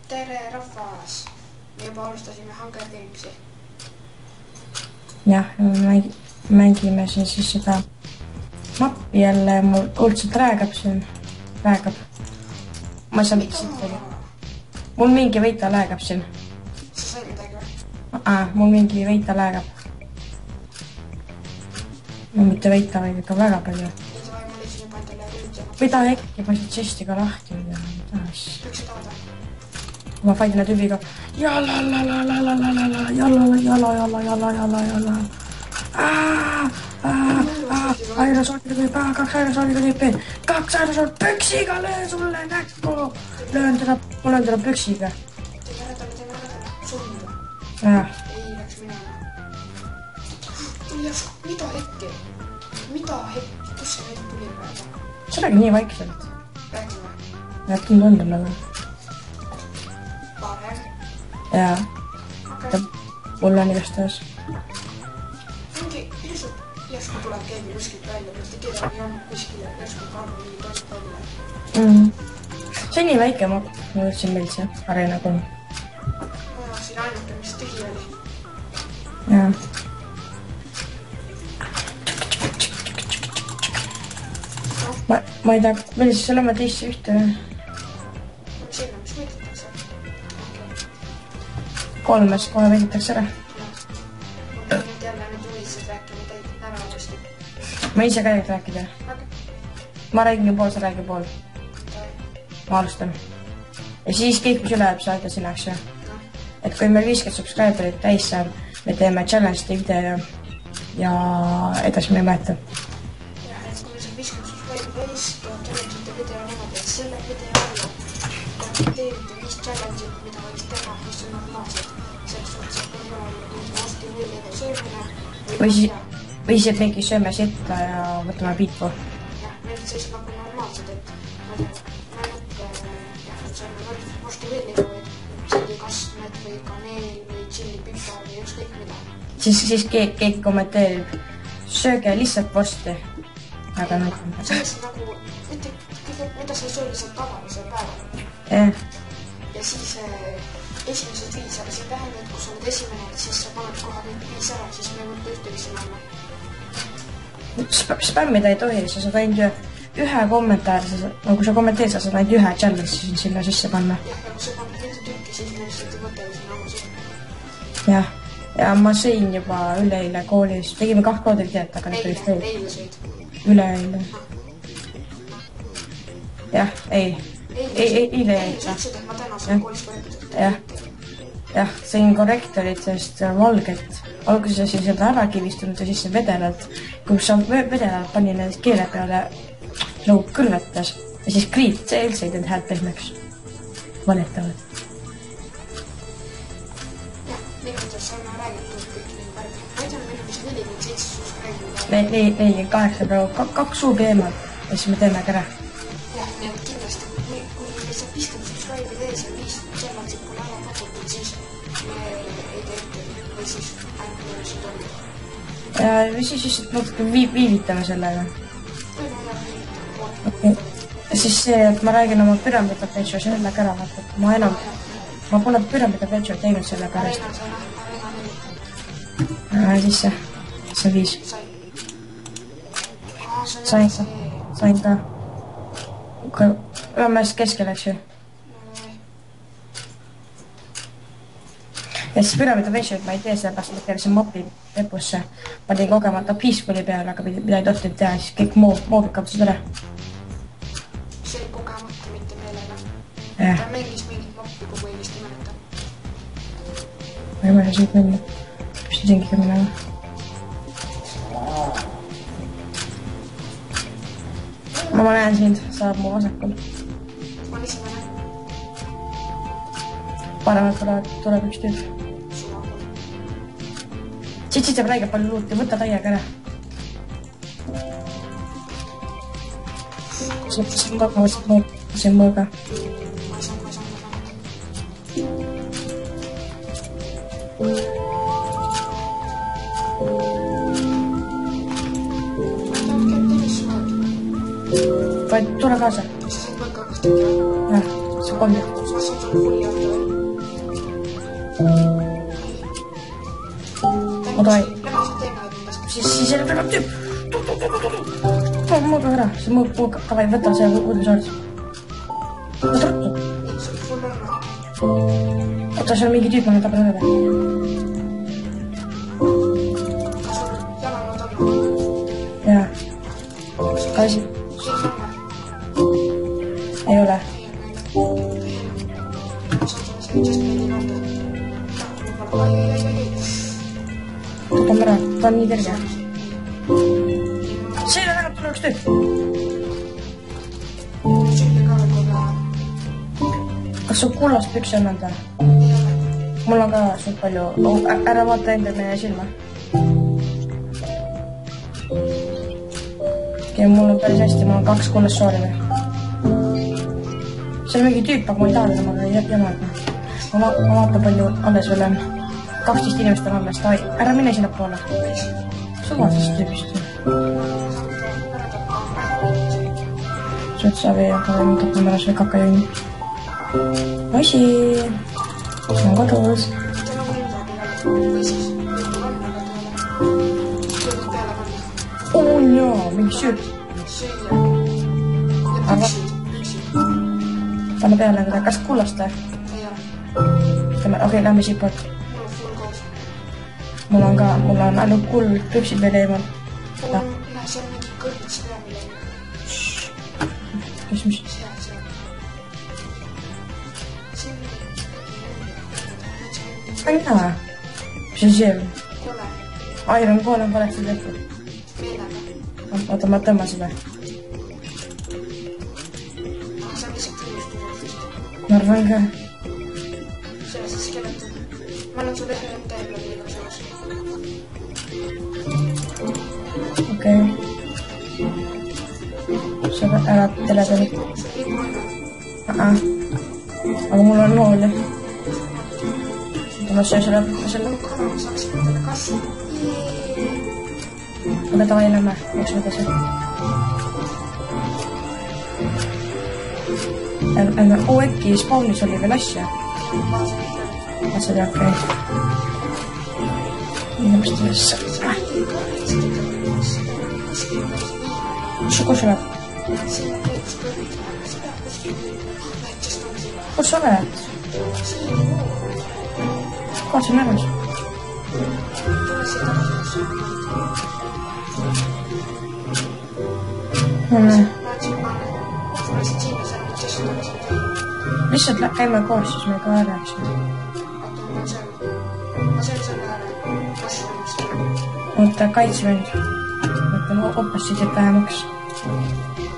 Tere rahvas! Me juba alustasime Hunger Gamesi. Jah, mängime siin siis seda mappi jälle, mul kuldselt räägab siin. Räägab. Ma ei saa mitte siit tegi. Mul mingi veita läägab siin. Sa sai midagi või? Mul mingi veita läägab. No mitte veita, vaid ikka väga palju. Mida äkki paistab chestiga lahti või mida asja. Püksid avada. Ma faidin tüübiga. Jala. Aerosooliga tüüp, kaks aerosooliga tüüpi. Kaks aerosool püksiga, löön sulle näkku. Löön teda püksiga. Teeme ära. Sunda. Jah. Ei läks minema. Mida hetki? Kus see nüüd tuli praegu? See räägi nii vaikselt. Räägime. Näeb küll tundub nagu. Parem. Jaa. Okei. Mul on igastahes. Mingi lihtsalt järsku tuleb keegi kuskilt välja, mitte kedagi on kuskil ja järsku kannu mingi toit välja. See on nii väike, ma võtsin meil see Arena 3. Siin ainuke, mis tühi oli. Jaa. Ma ei tea, milles seal oma teisse ühte. Sinna, mis võidetakse? Kolmes kohe võidetakse ära. Ma nüüd jälle nüüd uudised rääkima teid ära uuesti. Ma ise ka ei rääkida. Ma räägin pool, sa räägi pool. Ma alustan. Ja siis kõik, mis üle jääb, saada sinna, eks ju. Et kui meil 50 subscriberit täis saab, me teeme challenge video ja edasi me ei mäleta. Jah, et kui meil saab 50 subscriberit täis, tuleb challenge'ite video niimoodi, et selle video alla teete 5 challenge'it, mida võiks teha, mis on normaalsed. Selles suhtes, et kui meil on hästi võilega söömine Või siis, et mingi sööme sitta ja võtame piitu. jah, need sellised nagu normaalsed, et ma ei tea, sööme varsti võilega või tšillikastmed või kaneel või tšillipipar või ükskõik mida. Siis keegi kommenteerib, sööge lihtsalt vorsti. Aga nagu... Sellist nagu, mida sa ei söö lihtsalt tavalisel päeval. Ja siis esimesed 5, aga see tähendab, et kui sa oled esimene, siis sa paned kohe kõik 5 ära, siis me ei võtta ühtegi sinna alla. Spämmida ei tohi, sa saad ainult ühe kommentaari, kui sa kommenteerid, sa saad ainult ühe challenge sinna sisse panna. Jah, ja kui sa paned mitu tükki, siis me lihtsalt ei võta sinna alla seda. Jah, ja ma sõin juba üleeile koolis, tegime 2 koodi teed, aga need olid veel. Eile sõid. Üleeile. Jah, ei. Eile sa ütlesid, et ma täna sõin koolis korrektorit. Jah, sõin korrektorit, sest valget. Alguses oli seda ära kivistunud ja siis see vedelalt. Kui sa vedelalt pani need keele peale nagu kõrvetas ja siis kriit, see üldse ei teinud häält pehmeks. Valetavad. Jah, niimoodi saame räägitud kõik nii värvi. Ma ei tea, meil on vist 47 subscriberit. 48 praegu, 2 suubi eemal ja siis me teeme ka ära. Jah, nii et kindlasti, kui meil saab 50 subscriberit ees ja 5 challenge'id pole ära pakutud, siis me ei tee ühtegi või siis ainult meil see toimub. Ja siis lihtsalt natuke viivitame sellega. Okay. Ja siis see, et ma räägin oma Pyramid Adventure sellega ära, vaata, et ma pole Pyramid Adventure teinud selle pärast. Siis see 5. Sain ka. Oleme hästi keskel, eks ju. Ja siis Pyramid Adventure, ma ei tee selle pärast, et keerasin mobi lepusse. Panin kogemata Peacefulli peale, aga mida ei tohtinud teha, siis kõik moobid kaotasid ära. See oli kogemata, mitte meelega. Jah. Ta mängis mingit moppi, kui õigesti mäletan. Ma ei mõelda siit minna. Mis ta tingiga minema? Ma näen sind, saab mu vasakul. Ma lihtsalt näen. Paremalt tuleb üks tüüp. Siit saab räigelt palju luuti, võta täiega ära. See on mõõga. Ma ei saa. Vaid tule kaasa. Sa said mõõka hakast teha. Jah, see on 3 tükki. Sa saad sulle pulli anda või? Davai. Lähme siit teeme endast. Siis jälle tuleb tüüp. Mõõga ära, see mõõga, davai, võta see uudisord. Võta ruttu. Sul on. Oota, seal on mingi tüüp, ma nüüd tapan üle. Kas sul jalanud on? Jaa. Kasi. Siin on. Ei ole. Võtame ära, ta on nii kerge. Siin on ära, tule üks tüüp. Kas sul kullast püksi on anda? Mul on ka suht palju. Ära vaata endale silma. Okei, mul on päris hästi, mul on 2 kullast sooli või. See on mingi tüüp, aga ma ei taha temaga jamada. Ma vaatan palju alles veel on. 12 inimest on alles, davai, ära mine sinna poole. Suvasest tüübist. Sotsavi, aga ma tapame ära selle kakajõnni. Asi, see on kodus. Oo jaa, mingi sööb. Aga panna peale teda, kas kullast või? Okei, lähme siit poolt. Mul on ka, mul on ainult kull püksid veel eemal. See on mingi kõrgis peamine. Mis? Ai näe. Mis on see? Iron Ball on valesti tehtud. Oota, ma tõmban seda. Ma arvan ka. See on see skeleton. Ma annan sulle ühe MT-le liiga selles. Okei. Sa ära telepeli. Aga mul on nooli. Ma söö selle. Aga davai lähme, jookse edasi. Äkki spawnis oli veel asja. See oli okei. Inimest üles. Kus sa oled? Kus sa oled? Kaatsin ära. Lihtsalt käime koos, siis me ka rääksime. Oota, kaitsevend. Võtan oppositiivselt vähemaks.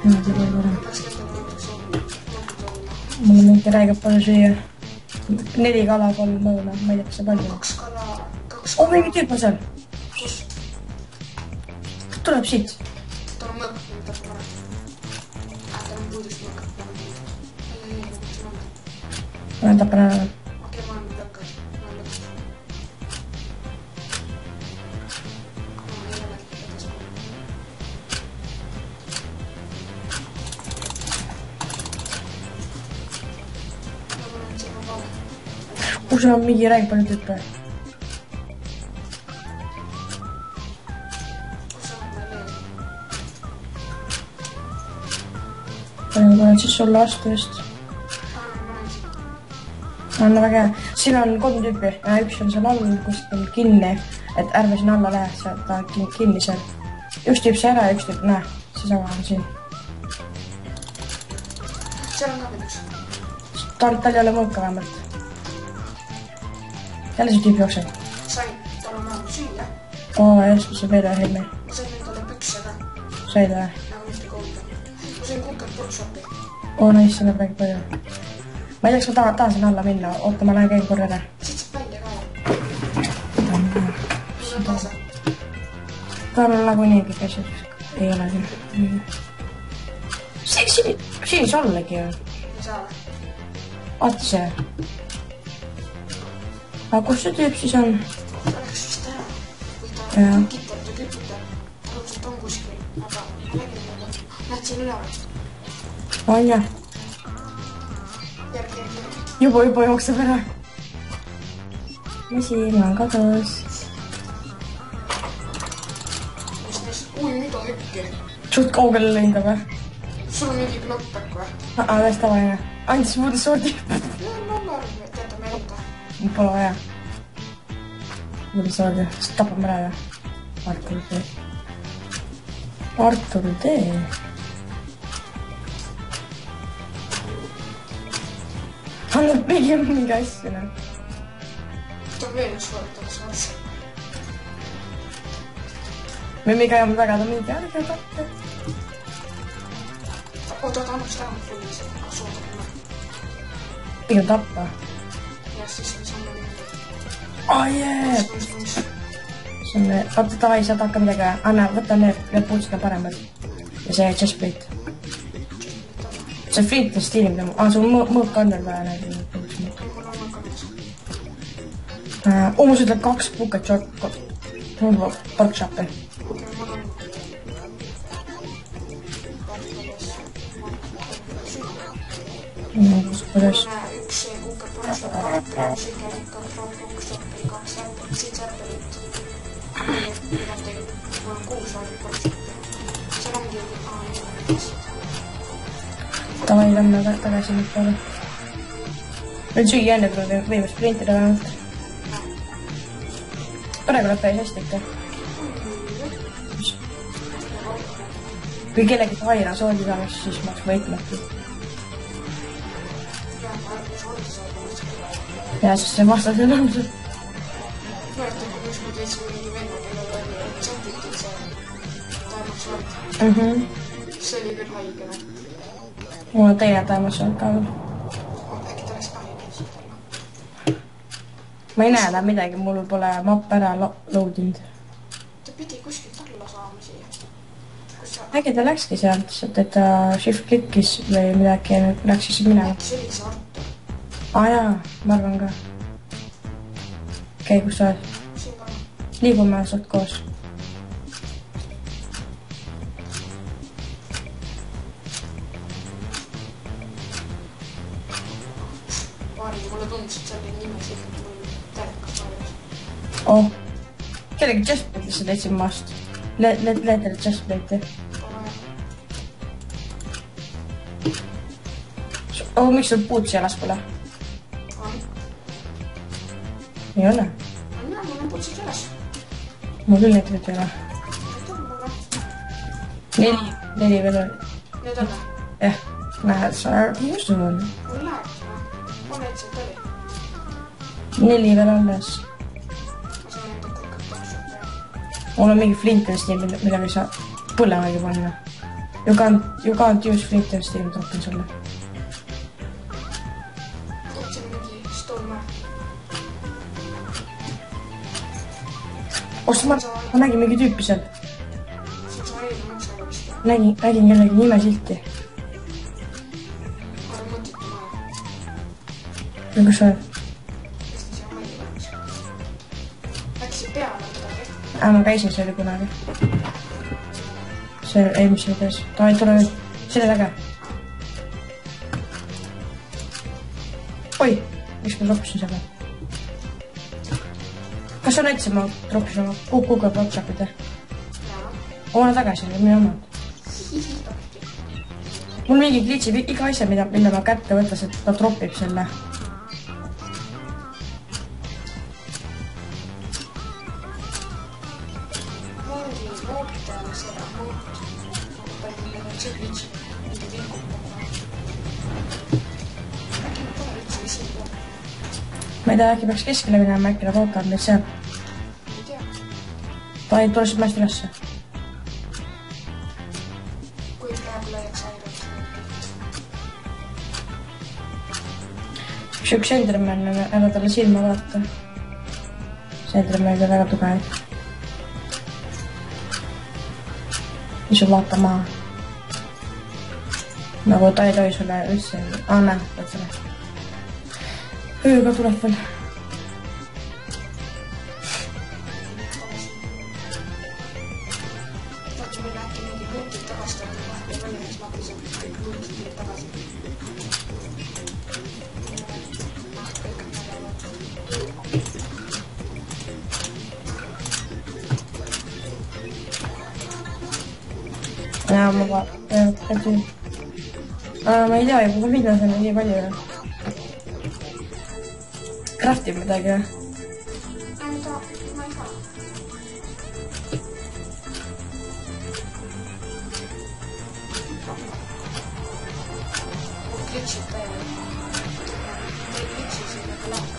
Niimoodi palju parem. Mul on mingi räigab palju süüa. 4 kala, 3 lõuna, ma ei tea, kas see palju. 2 kala. Mingi tüüp on seal. Tuleb siit. Ta on mõõk, mida ta parem. Ta on puudust mõõk. Ma olen tapan ära. Okei, ma olen lõkkad. Kus on mingi räig palju tüüpe? Panen siis sulle astu just. On väga hea. Siin on 3 tüüpi. Üks on seal all kuskil kinni, et ärme sinna alla lähe, ta on kinni seal. Üks tüüp see ära ja üks tüüp, näe, see sama on siin. Seal on ka veel üks. Tal ei ole mõõka vähemalt. Jälle see tüüp jookseb. Sain, tal on vähemalt süüa. Just, see veel ühe helmi. Ma sain endale pükse ka. Said või? Nagu mitte kohta. Ma sain kukad purkshoppi. Nice, see läheb väga palju. Ma ei teaks, ma tahan sinna alla minna. Oota, ma lähen käin korra ära. Siit saab välja ka. Mis on taasa? Tal on nagunii kõik asjad. Ei ole siin. Siin ollegi ju. Ei saa või? Vaata see. Aga kus see tüüp siis on? Ta läks vist ära. Või ta kitab ja küpitab. Tõenäoliselt on kuskil. Aga ma nägin teda. Näed siin üleval. On jah. Järgi. Juba jookseb ära. masin on kadus. Ui, mida hükki? Suht kaugele lõin ka või? Sul on mingi knopp äkki või? Täis tavaline. Andis muud sordi. Teata me enda. Pole vaja. Muud sordi. Siis tapame ära ja. Artur D. Annab pigem mingi asju. Ta on veel üks võrdaks vaats. Me mingi ajame väga ta mingi ärge tappe. Oota, ta annaks vähemalt fullis, aga soodab mulle. Pigem tappa. Ja siis me saame mingi. Jee! See on need, vaata tavai, saad hakka midagi, anna, võta need puutsid on paremad. Ja see chestplate. See flint on stiili, mida sul mõõk on veel vaja need puutsid. Mu ütleb 2 bucket shot, pork shopi. Kuidas? Üks kuke pork shopi, sigarika, pork shopi, 2 äppelit, 7 äppelit. Mida tegid? Mul on 6 oli pork shopi. See ongi Tavai lämme tagasi nüüd poole. Nüüd süüa enne tuleb võime sprintida vähemalt. Praegu läheb päris hästi ikka. Kui kellegi haira soodi saaks, siis ma oleks võitmatu. Ja siis see vastasel on see. Mäletan, kui üks ma teisime mingi venna, kellel oli tšampitud see taemaks vald. See oli küll haigene. Mul on teine taemaks vald ka veel. Äkki ta läks kahjuks alla. Ma ei näe ta midagi, mul pole mapp ära loadinud. Ta pidi kuskilt alla saama siia. Äkki ta läkski sealt, et ta shift klikkis või midagi ja läks siis minema. Äkki see oli see Artur. Jaa, ma arvan ka. Okei, kus sa oled? Siin ka. Liigume suht koos. Paari, mulle tundus, et seal oli nimesid, et mul telekas vajas. Kellegi chestplate'i sa teedsid maast. Leetel chestplate'i. Miks sul puutsi jalas pole? Ei ole. Mul on putsid üles. Mul küll neid ei ole. Neli veel oli. Need on või? Näed, sa just sul on. Mul läheb seda. Pane, et sealt oli. 4 veel alles. Ma saan enda kukad taas. Mul on mingi flint and steel, millega ei saa põllemagi panna. You can't use flint and steel, tropin sulle. See on mingi stolme. Ma nägin mingi tüüpi sealt. See on see haile mõtsaga vist. Nägin kellegi nimesilti. Aga mõttetu maja. Ja kus sa oled? Hästi see haile oleks. Äkki see peale midagi? Ma käisin seal kunagi. See eelmise tees. Tavai, tule nüüd. Selle taga. Oi, miks ma troppisin selle? Kas sa näitasid, ma troppisin oma kukuga porkshopid? Ole tagasi, minu omad. Mul mingi glitsib iga asja, mille ma kätte võtas, et ta troppib selle. Ongi noortele seda muud. Palju meil on see glitsib. Mingi vilkub. Äkki ma pole üldse isi juba. Ma ei tea, äkki peaks keskele minema, äkki nad ootavad meid seal. Ei tea. Ta ei tule siit maast ülesse. Kui praegu leiaks airad. Üks Enderman on ära talle silma vaata. See Enderman on väga tugev. Mis sul vaata maa. Nagu ta ei tohi sulle üldse. Näe, võt selle. Ööga tuleb veel. Vaatsi meil äkki mingi luutid tagasi on vahepeal välja, siis ma pisan kõik luutid tulid tagasi. Kõik on nägevad. jaa, ma vaatan. Ma ei tea ju, kuhu videos on nii palju. Crafti midagi või? ma ei tea. Glitchid täiega. Ei glitchi siin aga läheb.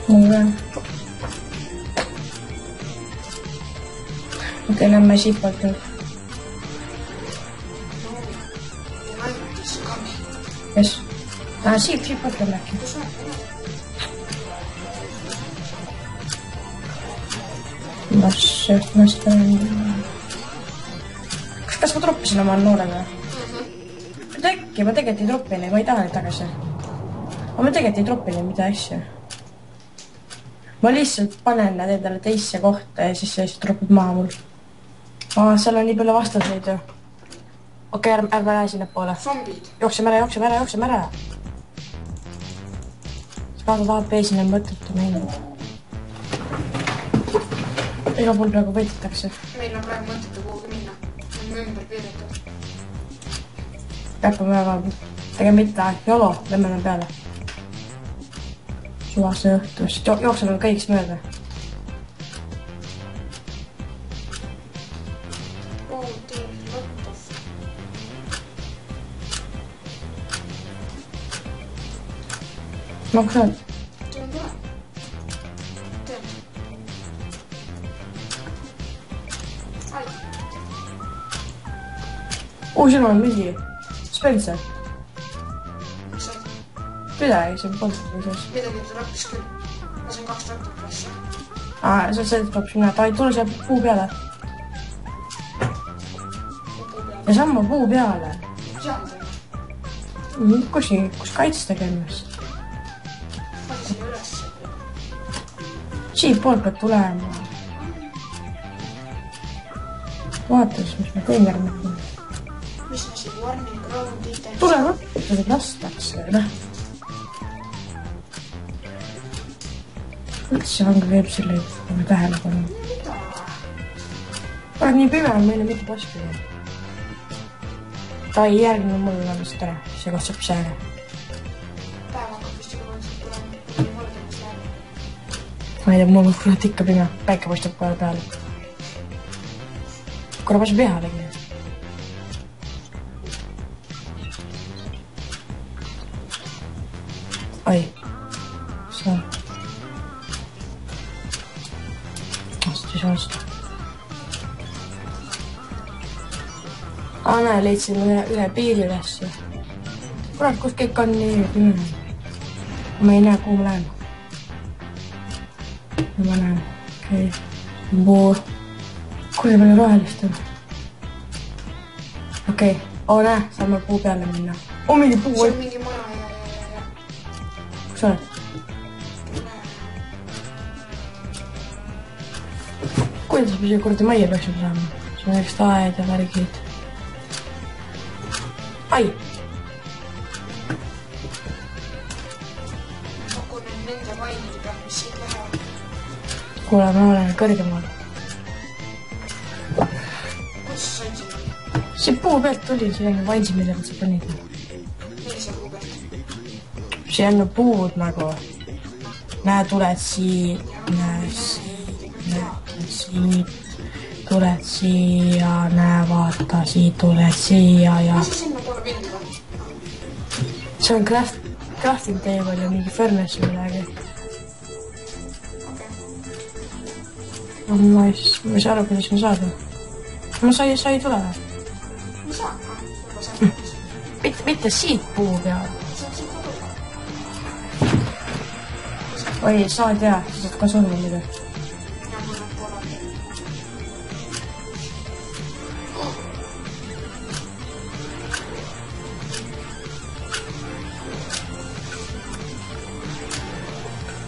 Mul ka. Okei, lähme siitpoolt nüüd. Kes? Siitpoolt lähme äkki. Kas ma troppisin oma noolega? Äkki ma tegelikult ei troppini, ma ei taha neid tagasi. Aga ma tegelikult ei troppini mida asja. Ma lihtsalt panen nad endale teisse kohta ja siis see lihtsalt troppib maha mul. Seal on nii palju vastaseid ju. Okei, ärme lähe sinna poole. Zombid. Jookseme ära. See kaasa tahab peesina mõttetu mängu. Iga pool praegu võidetakse. Meil on praegu mõttetu kuhugi minna. On ümber piiratud. Peppame väga. Tegem mitte. Jolo, lämme peale. Suvase õhtust. Jookseme kõigist mööda. No, kus oled? Tulen tule. Tead. Ai. Siin on mingi Spencer. Mis see? Midagi, see on polnud sees. Midagi trappis küll. Ma sain 2 traktor klassi. See tuleb sinna. Tule see puu peale. Ja samma puu peale. Seal teeme. Kus kaitstagi ennast? Pasin üles. Siit poolt peab tulema. Vaata siis, mis me teeme järgmine. Mis me siin warning ground items? Tule võtta, see lastakse. Üldse on küll selle tähelepanu. Mida? Praegu nii pime on meile mitte paski. Ta ei järgnud mulle ennast ära, see koht saab sääre. Päev hakkab vist juba võnsalt tulema. Mulle tõmbas läheb. Ma ei tea, mul on kurat ikka pime. Päike paistab kohe peale. Korra paistab pealegi. Ai. See. Vastu. Näe, leidsin ühe piiri üles. Kurat, kus kõik on nii pime. Ma ei näe, kuhu ma lähen. Ma näen. Okei. Kuule palju rohelist on. Okei. Näe, saame puu peale minna. Mingi puu. See on mingi maja ja. Kus oled? Kuidas me siia kuradi majja peaksime saama? See on näiteks aed ja värgid. Ai! Pakun nende vainide peal, mis siit lähevad. Kuule, ma olen kõrgemal. Kus sa said sinna? See puu pealt tuli selline vainsi, millega sa panid. Millise puu pealt? See on puud nagu. Näe, tuled siit, näe siit, tuled siia, näe, vaata, siit tuled siia ja... Mis sinna pole pinda või? See on crafting table ja mingi furnace või midagi. Ma ei saa aru, kuidas ma saada. Ma sai tule või? Ma saan, juba saan. Mitte siit puu peal. Saan siit kodu. Oi, saad hea, sa saad ka surma mida. Ja mul on poole.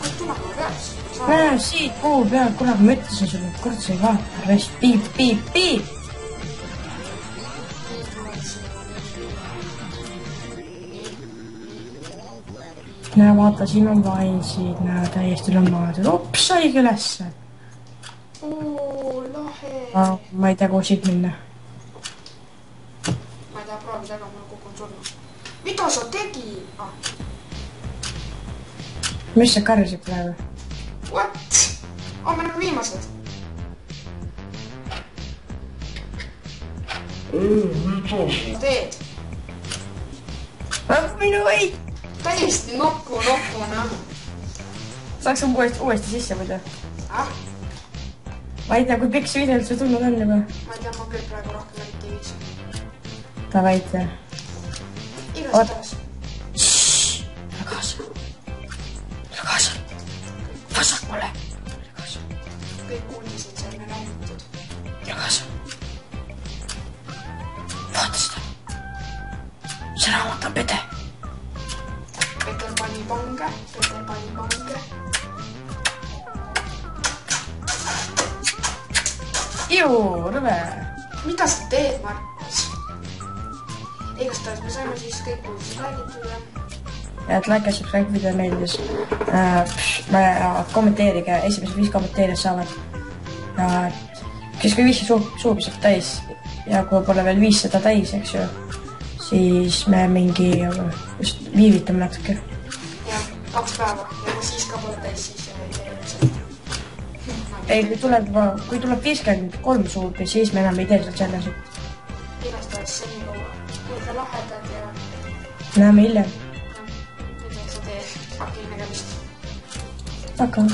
Kust tulema peaks? Näe, siit puu peal, kurat, ma ütlesin sulle, et kord sa ei vaata. Rest, piip. Näe, vaata, siin on vainsid, näe, täiesti lõmmatud. Ops, saigi ülesse. Oo, lahe. Ma ei tea, kuhu siit minna. aga mul kukun surnud. Mida sa tegi? Mis sa karjusid praegu? What? Me oleme viimased. Mida teed? Minu võit! Täiesti nokku näha. Saaks uuesti sisse muidu? Ma ei tea, kui pikk see video üldse tulnud on juba. Ma ei tea, ma küll praegu rohkem eriti ei viitsi. Ta väite. Igastahes. Tule kaasa. Tule kaasa. Vasakule. Tule kaasa. Kõik uudised saime räägitud. Tule kaasa. Vaata seda. See raamat on pede. Peter pani pange. Iu, rõve. Mida sa teed, Markus? Igastahes me saime siis kõik uudised räägitud ja... Et like ja subscribe video meeldis. Kommenteerige, esimesed 5 kommenteerijad saavad. Kes kui 5 suubiselt täis ja kui pole veel 500 täis, eks ju, siis me mingi just viivitame natuke. Ja 2 päeva ja kui siis ka pole täis, siis ei tee ilmselt. Ei, kui tuleb 53 suubi, siis me enam ei tee seda challenge'it. Igastahes see nii kaua. Olge lahedad ja... Näeme hiljem. Mida sa teed? Nägemist. Paka.